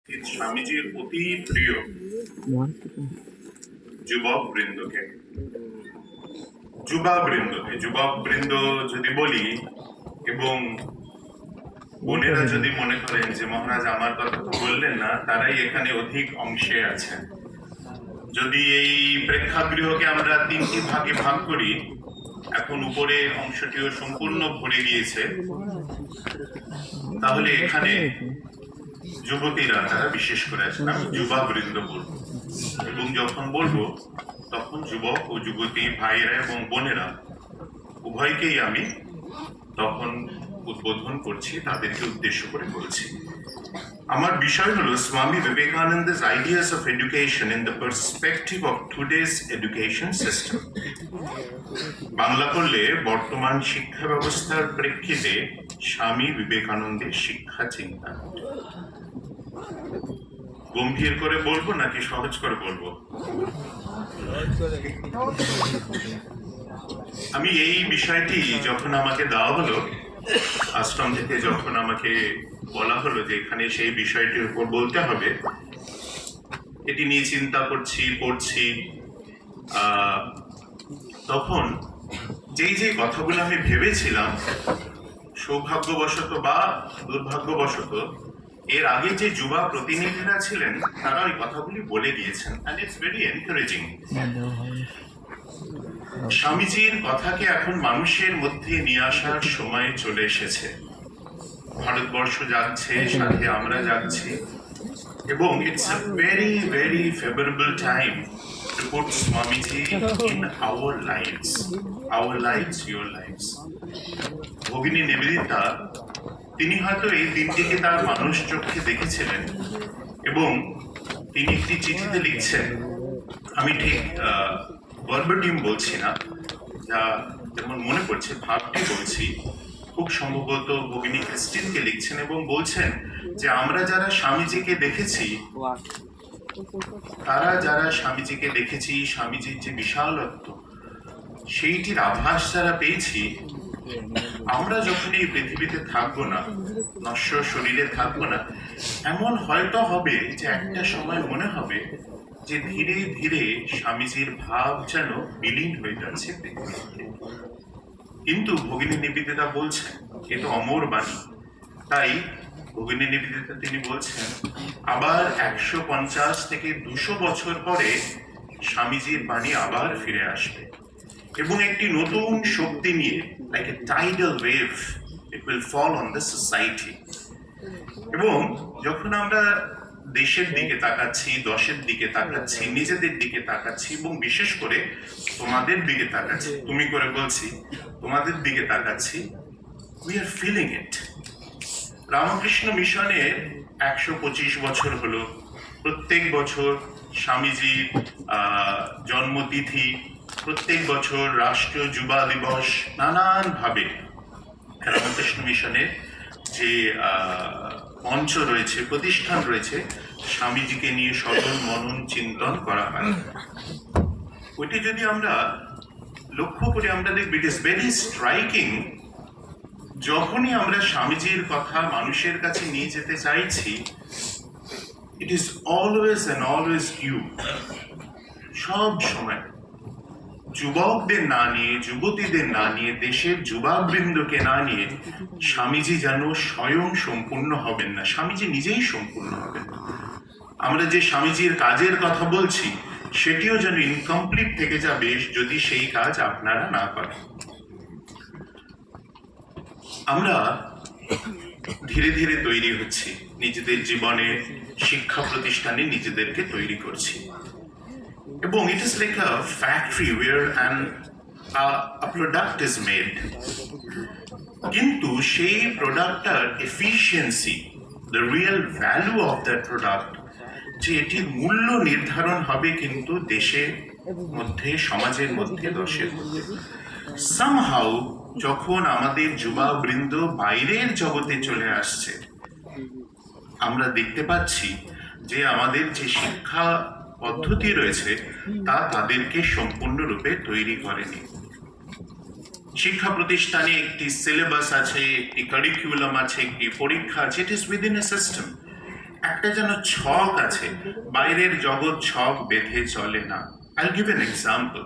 স্বামীজির অতি প্রিয় যুবক বৃন্দকে যুবক বৃন্দ যদি বলি, এবং বোনেরা যদি মনে করেন যে মহারাজ আমার কথা তো বললেন না, তারাই এখানে অধিক অংশে আছেন। যদি এই প্রেক্ষাগৃহকে আমরা তিনটি ভাগে ভাগ করি, এখন উপরের অংশটিও সম্পূর্ণ ভরে গিয়েছে, তাহলে এখানে যুবতীরা তারা বিশেষ করে আছেন। আমি যুবা বৃন্দ বলবো, এবং যখন বলবো তখন যুবক ও যুবতী ভাইয়েরা এবং বোনেরা উভয়কেই আমি তখন উদ্বোধন করছি, তাদেরকে উদ্দেশ্য করে বলছি। আমার বিষয় হলো স্বামী বিবেকানন্দের ideas of education in the perspective of today's education system. Bangla করলে বর্তমান শিক্ষা ব্যবস্থার প্রেক্ষিতে স্বামী বিবেকানন্দের শিক্ষা চিন্তা। গম্ভীর করে বলবো নাকি সহজ করে বলবো? আমি এই বিষয়টি যখন আমাকে দেওয়া হলো আশ্রম থেকে, যখন আমাকে বলা হলো যে এখানে সেই বিষয়টির উপর বলতে হবে, এটি নিয়ে চিন্তা করছি, পড়ছি, তখন যেই যে কথাগুলো আমি ভেবেছিলাম, সৌভাগ্যবশত বা দুর্ভাগ্যবশত এর আগে যে যুবা প্রতিনিধিরা ছিলেন তারা ওই কথাগুলি বলে দিয়েছেন, and it's very encouraging। স্বামীজির কথাকে এখন মানুষের মধ্যে নিয়ে আসার সময় চলে এসেছে। ভারতবর্ষ যাচ্ছে, সাথে আমরা যাচ্ছি, এবং it's a very very favorable time to put Swamiji in our lives, your lives। ভগিনী নিবেদিতা তিনি হয়তো এই দিনটিকে তার মানুষ চোখে দেখেছিলেন, এবং তিনি একটি চিঠিতে লিখছেন, আমি ঠিক ভার্বাটিম বলছি না, যা যেমন মনে পড়ছে ভাবটি বলছি, খুব সম্ভবত ভগিনী ক্রিস্টিনকে লিখছেন এবং বলছেন যে আমরা যারা স্বামীজিকে দেখেছি, স্বামীজির যে বিশালত্ব, সেইটির আভাস যারা পেয়েছি, আমরা যখন এই পৃথিবীতে থাকবো না, নশ্বর শরীরে থাকবো না, এমন হয়তো হবে যে একটা সময় মনে হবে যে ধীরে ধীরে স্বামীজির ভাব যেন বিলীন হয়ে যাচ্ছে পৃথিবীতে। কিন্তু ভগিনী নিবেদিতা বলছেন, এ তো অমর বাণী, তাই ভগিনী নিবেদিতা তিনি বলছেন আবার 150 থেকে 200 বছর পরে স্বামীজির বাণী আবার ফিরে আসবে, এবং একটি নতুন শক্তি নিয়ে, like a tidal wave, it will fall on the society. এবং যখন আমরা দেশের দিকে তাকাচ্ছি, দশের দিকে তাকাচ্ছি, নিজেদের দিকে তাকাচ্ছি, এবং বিশেষ করে তোমাদের দিকে তাকাচ্ছি, তুমি করে বলছি, তোমাদের দিকে তাকাচ্ছি, উই আর ফিলিং ইট। রামকৃষ্ণ মিশনের 125 বছর হলো, প্রত্যেক বছর স্বামীজির জন্মতিথি, প্রত্যেক বছর রাষ্ট্রীয় যুবা দিবস, নানান ভাবে রামকৃষ্ণ মিশনের যে মঞ্চ রয়েছে, প্রতিষ্ঠান রয়েছে, স্বামীজিকে নিয়ে সদল মনন চিন্তন করা হয়। ওইটি যদি আমরা লক্ষ্য করি, আমরা দেখব ইট ইজ ভেরি স্ট্রাইকিং। যখনই আমরা স্বামীজির কথা মানুষের কাছে নিয়ে যেতে চাইছি, it is always and always you. সব সময় যুবকদের না নিয়ে, যুবতীদের না নিয়ে, দেশের যুবাবৃন্দকে না নিয়ে স্বামীজি যেন স্বয়ং সম্পূর্ণ হবেন না, স্বামীজি নিজেই সম্পূর্ণ হবেন। আমরা যে স্বামীজির কাজের কথা বলছি, সেটিও যেন ইনকমপ্লিট থেকে যাবে যদি সেই কাজ আপনারা না করেন। আমরা ধীরে ধীরে তৈরি হচ্ছি, নিজেদের জীবনে, শিক্ষা প্রতিষ্ঠানে নিজেদেরকে তৈরি করছি, এবং it is like a factory where a product is made. কিন্তু সেই প্রোডাক্টটার efficiency, the real value of that product, যে এটির মূল্য নির্ধারণ হবে কিন্তু দেশের মধ্যে, সমাজের মধ্যে, দশের মধ্যে। somehow যখন আমাদের যুবাবৃন্দ বাইরের জগতে চলে আসছে, আমরা দেখতে পাচ্ছি যে আমাদের যে শিক্ষা পদ্ধতি রয়েছে তা তাদেরকে সম্পূর্ণরূপে তৈরি করেনি। শিক্ষা প্রতিষ্ঠানে একটি সিলেবাস আছে, একটি কারিকুলাম আছে, একটি পরীক্ষা আছে, it is within a system, একটা যেন ছক আছে, বাইরের জগৎ ছক বেঁধে চলে না। I give an example.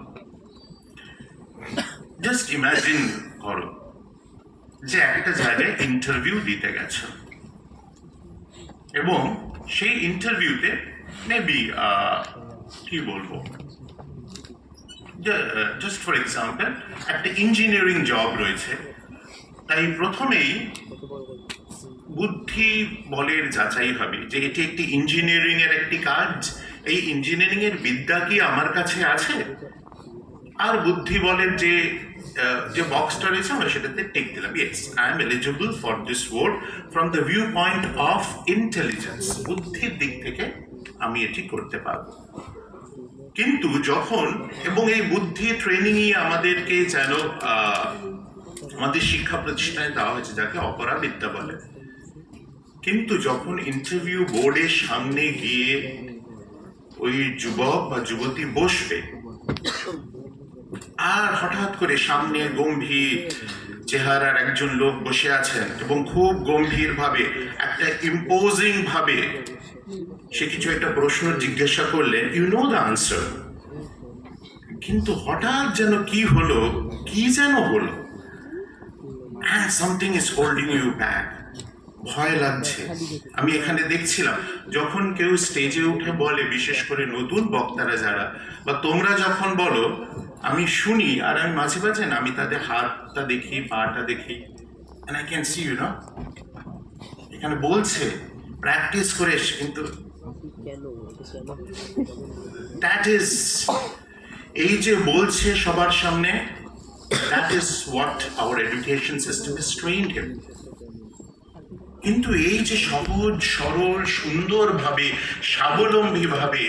Just imagine করো যে একটা জায়গায় ইন্টারভিউ দিতে গেছো, এবং সেই ইন্টারভিউতে মেবি কি বলবো, জাস্ট ফর এক্সাম্পল একটা ইঞ্জিনিয়ারিং জব রয়েছে। তাই প্রথমেই বুদ্ধি বলের যাচাই হবে যে এটি একটি ইঞ্জিনিয়ারিং এর একটি কাজ, এই ইঞ্জিনিয়ারিং এর বিদ্যা কি আমার কাছে আছে। আর বুদ্ধি বলের যে বক্সটা রয়েছে আমরা সেটাতে টিক দিলাম, yes I am eligible for this word from the viewpoint of intelligence, বুদ্ধির দিক থেকে আমি এটি করতে পারবো। কিন্তু যখন, এবং এই বুদ্ধি ট্রেনিংই আমাদেরকে যেন আমাদের শিক্ষা প্রতিষ্ঠানে দেওয়া হয়েছে যাকে অপরাবিদ্যা বলে। কিন্তু যখন ইন্টারভিউ বোর্ডের সামনে গিয়ে ওই যুবক বা যুবতী বসবে, আর হঠাৎ করে সামনে গম্ভীর চেহারার একজন লোক বসে আছেন এবং খুব গম্ভীর ভাবে, একটা ইম্পোজিং ভাবে সে কিছু একটা প্রশ্ন জিজ্ঞাসা করলেন, ইউ নো দ্য আনসার, কিন্তু হঠাৎ যেন কি হলো, কি যেন হলো, something is holding you back, ভয় লাগছে। আমি এখানে দেখছিলাম যখন কেউ স্টেজে উঠে বলে, বিশেষ করে নতুন বক্তারা যারা, বা তোমরা যখন বলো, আমি শুনি, আর আমি মাঝে মাঝে না আমি তাদের হাতটা দেখি, পাটা দেখি, and I can see, you know, এখানে বলছে প্র্যাকটিস করে, কিন্তু দ্যাট ইজ, এই যে বলছে সবার সামনে, that is what our education system is trained him. কিন্তু এই যে সহজ সরল সুন্দরভাবে স্বাবলম্বী ভাবে